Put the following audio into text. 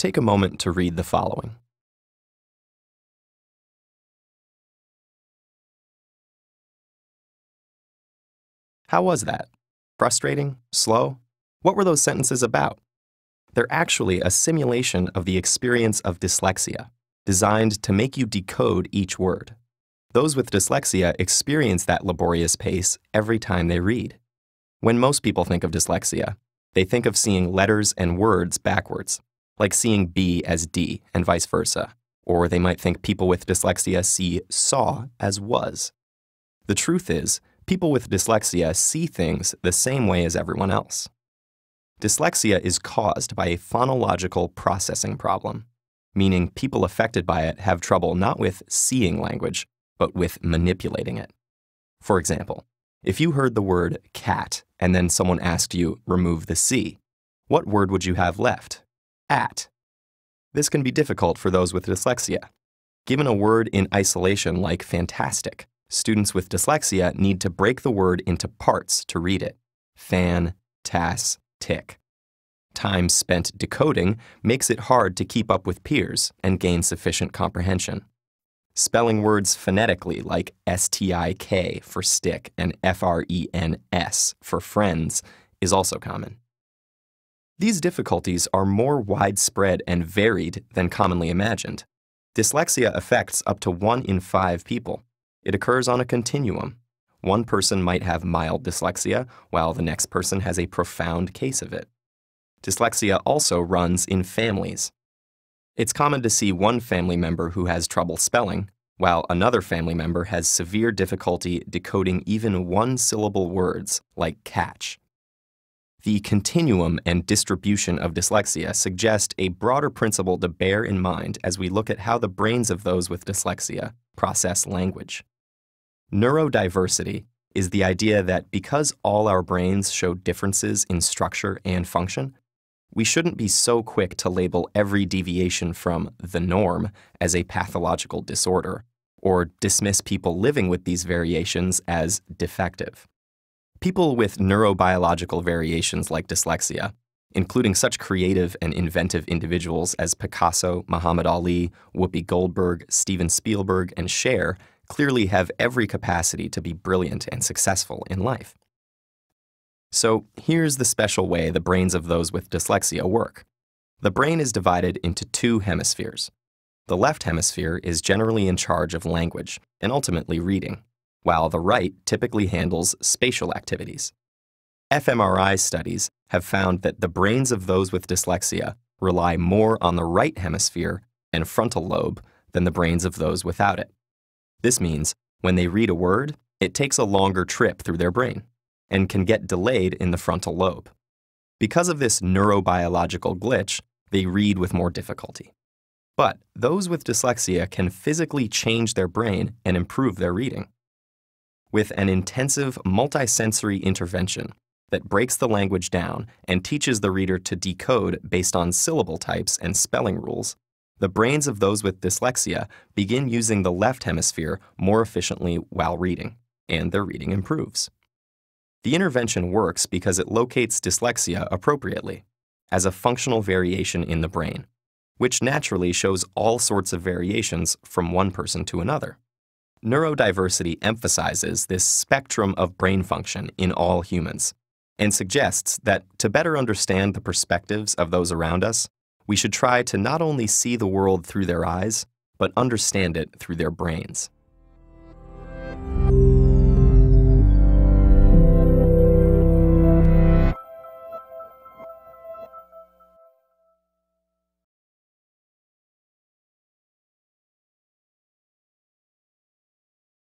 Take a moment to read the following. How was that? Frustrating? Slow? What were those sentences about? They're actually a simulation of the experience of dyslexia, designed to make you decode each word. Those with dyslexia experience that laborious pace every time they read. When most people think of dyslexia, they think of seeing letters and words backwards, like seeing B as D and vice versa, or they might think people with dyslexia see saw as was. The truth is, people with dyslexia see things the same way as everyone else. Dyslexia is caused by a phonological processing problem, meaning people affected by it have trouble not with seeing language, but with manipulating it. For example, if you heard the word cat and then someone asked you, remove the C, what word would you have left? At. This can be difficult for those with dyslexia. Given a word in isolation like fantastic, students with dyslexia need to break the word into parts to read it. Fan, tas, tick. Time spent decoding makes it hard to keep up with peers and gain sufficient comprehension. Spelling words phonetically like S-T-I-K for stick and F-R-E-N-S for friends is also common. These difficulties are more widespread and varied than commonly imagined. Dyslexia affects up to 1 in 5 people. It occurs on a continuum. One person might have mild dyslexia, while the next person has a profound case of it. Dyslexia also runs in families. It's common to see one family member who has trouble spelling, while another family member has severe difficulty decoding even one-syllable words like catch. The continuum and distribution of dyslexia suggest a broader principle to bear in mind as we look at how the brains of those with dyslexia process language. Neurodiversity is the idea that because all our brains show differences in structure and function, we shouldn't be so quick to label every deviation from the norm as a pathological disorder, or dismiss people living with these variations as defective. People with neurobiological variations like dyslexia, including such creative and inventive individuals as Picasso, Muhammad Ali, Whoopi Goldberg, Steven Spielberg, and Cher, clearly have every capacity to be brilliant and successful in life. So here's the special way the brains of those with dyslexia work. The brain is divided into 2 hemispheres. The left hemisphere is generally in charge of language and ultimately reading, while the right typically handles spatial activities. fMRI studies have found that the brains of those with dyslexia rely more on the right hemisphere and frontal lobe than the brains of those without it. This means when they read a word, it takes a longer trip through their brain and can get delayed in the frontal lobe. Because of this neurobiological glitch, they read with more difficulty. But those with dyslexia can physically change their brain and improve their reading. With an intensive multisensory intervention that breaks the language down and teaches the reader to decode based on syllable types and spelling rules, the brains of those with dyslexia begin using the left hemisphere more efficiently while reading, and their reading improves. The intervention works because it locates dyslexia appropriately, as a functional variation in the brain, which naturally shows all sorts of variations from one person to another. Neurodiversity emphasizes this spectrum of brain function in all humans, and suggests that to better understand the perspectives of those around us, we should try to not only see the world through their eyes, but understand it through their brains.